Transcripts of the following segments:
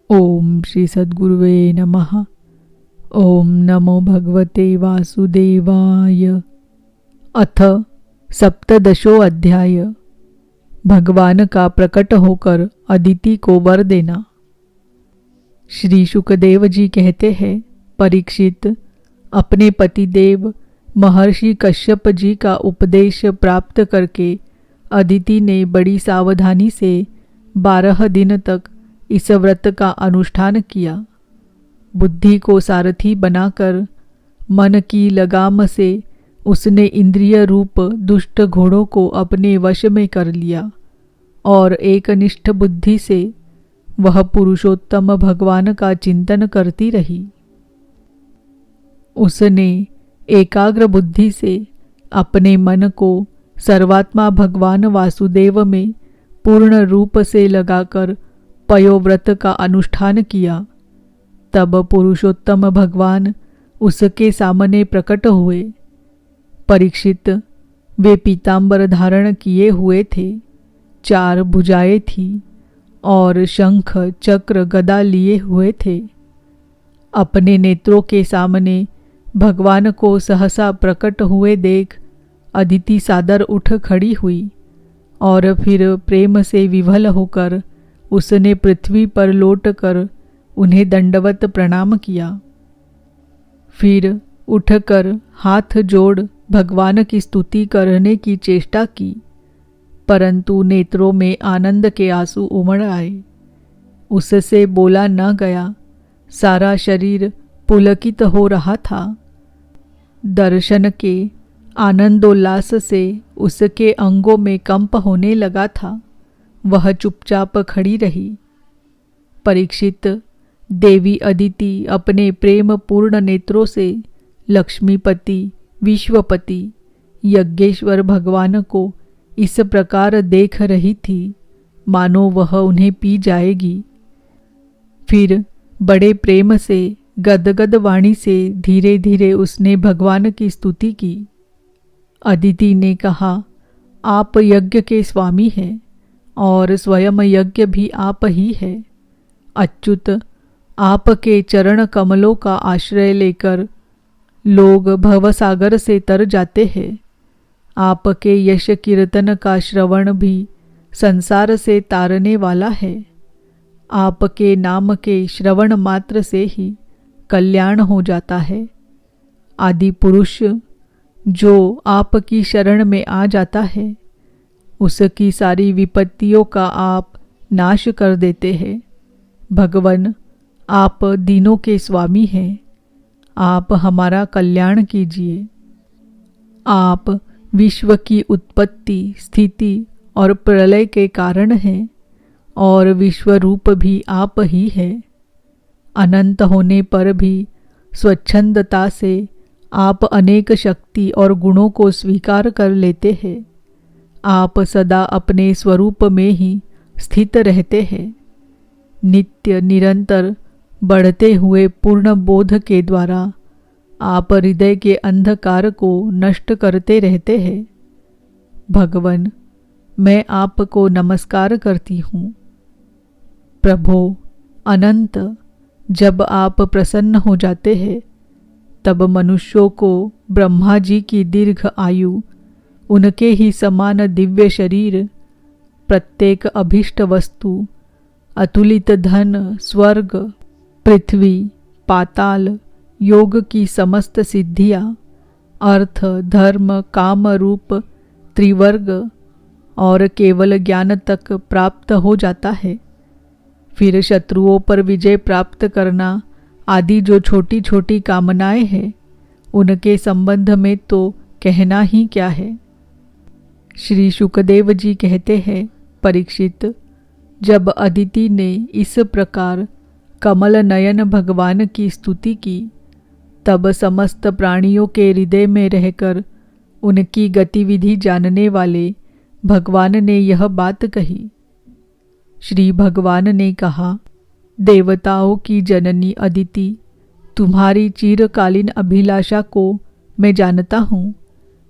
ओम श्री सद्गुरुवे नमः। ओम नमो भगवते वासुदेवाय। अथ सप्तदशो अध्याय। भगवान का प्रकट होकर अदिति को वर देना। श्री शुकदेव जी कहते हैं, परीक्षित, अपने पतिदेव महर्षि कश्यप जी का उपदेश प्राप्त करके अदिति ने बड़ी सावधानी से 12 दिन तक इस व्रत का अनुष्ठान किया। बुद्धि को सारथी बनाकर मन की लगाम से उसने इंद्रिय रूप दुष्ट घोड़ों को अपने वश में कर लिया और एकनिष्ठ बुद्धि से वह पुरुषोत्तम भगवान का चिंतन करती रही। उसने एकाग्र बुद्धि से अपने मन को सर्वात्मा भगवान वासुदेव में पूर्ण रूप से लगाकर पयोव्रत का अनुष्ठान किया। तब पुरुषोत्तम भगवान उसके सामने प्रकट हुए। परीक्षित, वे पीतांबर धारण किए हुए थे, 4 भुजाएं थी और शंख चक्र गदा लिए हुए थे। अपने नेत्रों के सामने भगवान को सहसा प्रकट हुए देख अदिति सादर उठ खड़ी हुई और फिर प्रेम से विवल होकर उसने पृथ्वी पर लौटकर उन्हें दंडवत प्रणाम किया। फिर उठकर हाथ जोड़ भगवान की स्तुति करने की चेष्टा की, परंतु नेत्रों में आनंद के आंसू उमड़ आए। उससे बोला न गया, सारा शरीर पुलकित हो रहा था। दर्शन के आनंदोल्लास से उसके अंगों में कंप होने लगा था। वह चुपचाप खड़ी रही। परीक्षित, देवी अदिति अपने प्रेम पूर्ण नेत्रों से लक्ष्मीपति, विश्वपति, यज्ञेश्वर भगवान को इस प्रकार देख रही थी मानो वह उन्हें पी जाएगी। फिर बड़े प्रेम से गदगद वाणी से धीरे धीरे उसने भगवान की स्तुति की। अदिति ने कहा, आप यज्ञ के स्वामी हैं और स्वयं यज्ञ भी आप ही है। अच्युत, आपके चरण कमलों का आश्रय लेकर लोग भवसागर से तर जाते हैं। आपके यश कीर्तन का श्रवण भी संसार से तारने वाला है। आपके नाम के श्रवण मात्र से ही कल्याण हो जाता है। आदि पुरुष जो आपकी शरण में आ जाता है, उसकी सारी विपत्तियों का आप नाश कर देते हैं। भगवन, आप दीनों के स्वामी हैं। आप हमारा कल्याण कीजिए। आप विश्व की उत्पत्ति, स्थिति और प्रलय के कारण हैं और विश्व रूप भी आप ही है। अनंत होने पर भी स्वच्छंदता से आप अनेक शक्ति और गुणों को स्वीकार कर लेते हैं। आप सदा अपने स्वरूप में ही स्थित रहते हैं। नित्य निरंतर बढ़ते हुए पूर्ण बोध के द्वारा आप हृदय के अंधकार को नष्ट करते रहते हैं। भगवन, मैं आपको नमस्कार करती हूँ। प्रभो अनंत, जब आप प्रसन्न हो जाते हैं तब मनुष्यों को ब्रह्मा जी की दीर्घ आयु, उनके ही समान दिव्य शरीर, प्रत्येक अभीष्ट वस्तु, अतुलित धन, स्वर्ग, पृथ्वी, पाताल, योग की समस्त सिद्धियां, अर्थ, धर्म, काम रूप त्रिवर्ग और केवल ज्ञान तक प्राप्त हो जाता है। फिर शत्रुओं पर विजय प्राप्त करना आदि जो छोटी छोटी कामनाएं हैं, उनके संबंध में तो कहना ही क्या है। श्री शुकदेव जी कहते हैं, परीक्षित, जब अदिति ने इस प्रकार कमल नयन भगवान की स्तुति की, तब समस्त प्राणियों के हृदय में रहकर उनकी गतिविधि जानने वाले भगवान ने यह बात कही। श्री भगवान ने कहा, देवताओं की जननी अदिति, तुम्हारी चिरकालीन अभिलाषा को मैं जानता हूँ।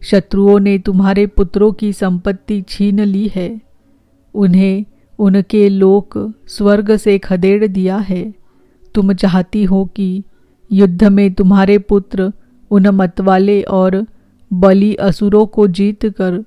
शत्रुओं ने तुम्हारे पुत्रों की संपत्ति छीन ली है। उन्हें उनके लोक स्वर्ग से खदेड़ दिया है। तुम चाहती हो कि युद्ध में तुम्हारे पुत्र उन मतवाले और बली असुरों को जीत कर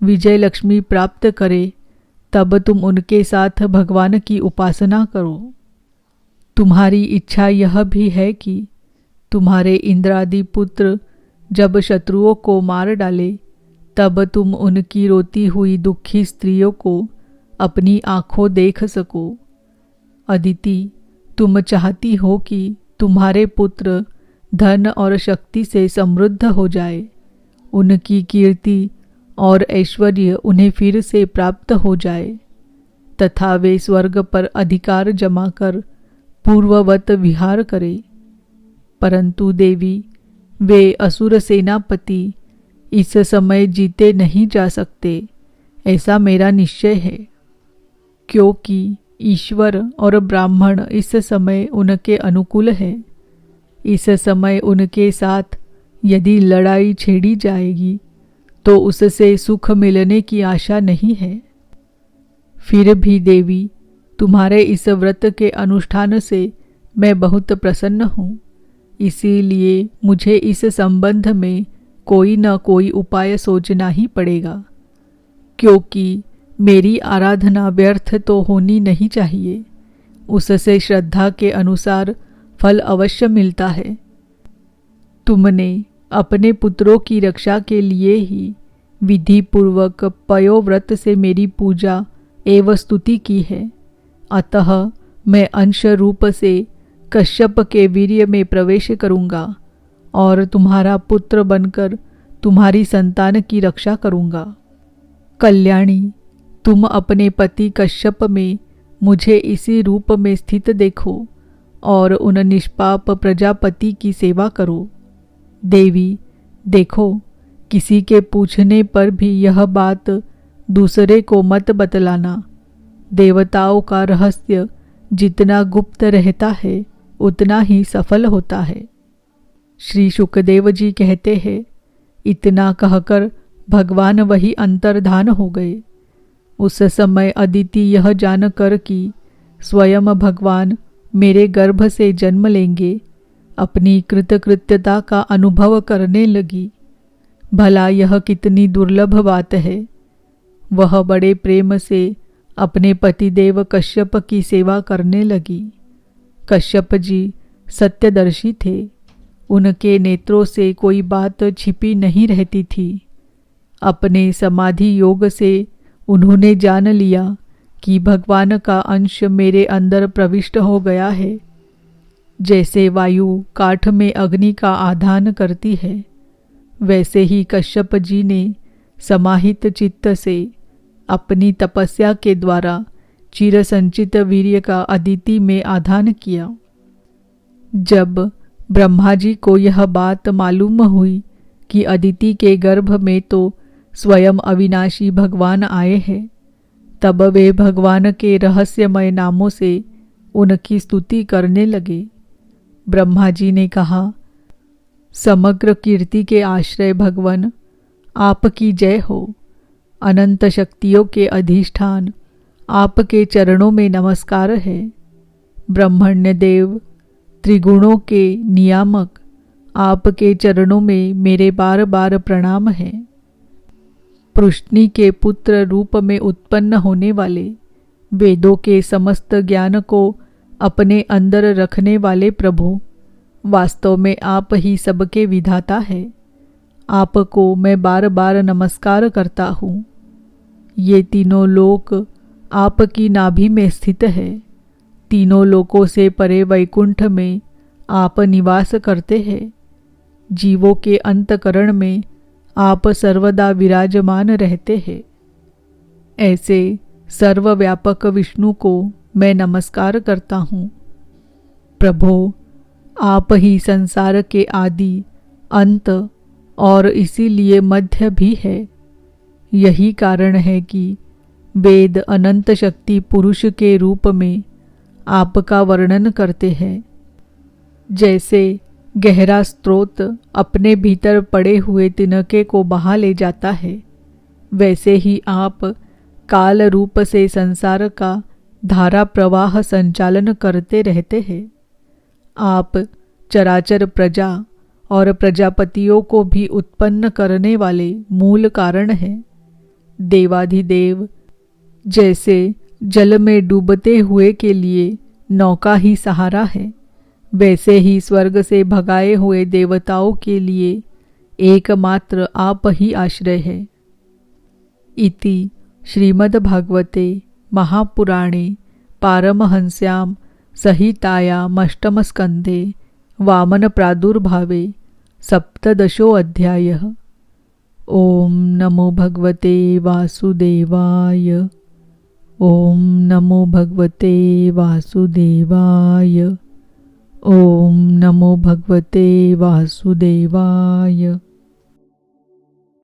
विजय लक्ष्मी प्राप्त करे, तब तुम उनके साथ भगवान की उपासना करो। तुम्हारी इच्छा यह भी है कि तुम्हारे इंद्रादि पुत्र जब शत्रुओं को मार डाले, तब तुम उनकी रोती हुई दुखी स्त्रियों को अपनी आंखों देख सको। अदिति, तुम चाहती हो कि तुम्हारे पुत्र धन और शक्ति से समृद्ध हो जाए, उनकी कीर्ति और ऐश्वर्य उन्हें फिर से प्राप्त हो जाए तथा वे स्वर्ग पर अधिकार जमा कर पूर्ववत विहार करे। परंतु देवी, वे असुर सेनापति इस समय जीते नहीं जा सकते, ऐसा मेरा निश्चय है, क्योंकि ईश्वर और ब्राह्मण इस समय उनके अनुकूल है। इस समय उनके साथ यदि लड़ाई छेड़ी जाएगी तो उससे सुख मिलने की आशा नहीं है। फिर भी देवी, तुम्हारे इस व्रत के अनुष्ठान से मैं बहुत प्रसन्न हूँ, इसीलिए मुझे इस संबंध में कोई न कोई उपाय सोचना ही पड़ेगा, क्योंकि मेरी आराधना व्यर्थ तो होनी नहीं चाहिए। उससे श्रद्धा के अनुसार फल अवश्य मिलता है। तुमने अपने पुत्रों की रक्षा के लिए ही विधि पूर्वक पयोव्रत से मेरी पूजा एवं स्तुति की है। अतः मैं अंश रूप से कश्यप के वीर्य में प्रवेश करूँगा और तुम्हारा पुत्र बनकर तुम्हारी संतान की रक्षा करूँगा। कल्याणी, तुम अपने पति कश्यप में मुझे इसी रूप में स्थित देखो और उन निष्पाप प्रजापति की सेवा करो। देवी, देखो, किसी के पूछने पर भी यह बात दूसरे को मत बतलाना। देवताओं का रहस्य जितना गुप्त रहता है उतना ही सफल होता है। श्री शुकदेव जी कहते हैं, इतना कहकर भगवान वही अंतर्धान हो गए। उस समय अदिति यह जानकर कि स्वयं भगवान मेरे गर्भ से जन्म लेंगे, अपनी कृतकृत्यता का अनुभव करने लगी। भला यह कितनी दुर्लभ बात है। वह बड़े प्रेम से अपने पतिदेव कश्यप की सेवा करने लगी। कश्यप जी सत्यदर्शी थे, उनके नेत्रों से कोई बात छिपी नहीं रहती थी। अपने समाधि योग से उन्होंने जान लिया कि भगवान का अंश मेरे अंदर प्रविष्ट हो गया है। जैसे वायु काठ में अग्नि का आधान करती है, वैसे ही कश्यप जी ने समाहित चित्त से अपनी तपस्या के द्वारा चिरसंचित वीर्य का अदिति में आधान किया। जब ब्रह्मा जी को यह बात मालूम हुई कि अदिति के गर्भ में तो स्वयं अविनाशी भगवान आए हैं, तब वे भगवान के रहस्यमय नामों से उनकी स्तुति करने लगे। ब्रह्मा जी ने कहा, समग्र कीर्ति के आश्रय भगवान, आपकी जय हो। अनंत शक्तियों के अधिष्ठान, आपके चरणों में नमस्कार है। ब्रह्मण्य देव, त्रिगुणों के नियामक, आपके चरणों में मेरे बार बार प्रणाम है। पृश्नि के पुत्र रूप में उत्पन्न होने वाले, वेदों के समस्त ज्ञान को अपने अंदर रखने वाले प्रभु, वास्तव में आप ही सबके विधाता है। आपको मैं बार बार नमस्कार करता हूँ। ये तीनों लोक आपकी नाभि में स्थित है। तीनों लोकों से परे वैकुंठ में आप निवास करते हैं। जीवों के अंतकरण में आप सर्वदा विराजमान रहते हैं। ऐसे सर्वव्यापक विष्णु को मैं नमस्कार करता हूँ। प्रभो, आप ही संसार के आदि, अंत और इसीलिए मध्य भी है। यही कारण है कि वेद अनंत शक्ति पुरुष के रूप में आपका वर्णन करते हैं। जैसे गहरा स्रोत अपने भीतर पड़े हुए तिनके को बहा ले जाता है, वैसे ही आप काल रूप से संसार का धारा प्रवाह संचालन करते रहते हैं। आप चराचर प्रजा और प्रजापतियों को भी उत्पन्न करने वाले मूल कारण हैं। देवाधिदेव जैसे जल में डूबते हुए के लिए नौका ही सहारा है, वैसे ही स्वर्ग से भगाए हुए देवताओं के लिए एकमात्र आप ही आश्रय है। इति श्रीमद्भागवते महापुराणे पारमहंस्यां संहितायामष्टमस्कन्धे वामन प्रादुर्भावे सप्तदशोऽध्यायः। ओम नमो भगवते वासुदेवाय। ओम नमो भगवते वासुदेवाय। ओम नमो भगवते वासुदेवाय।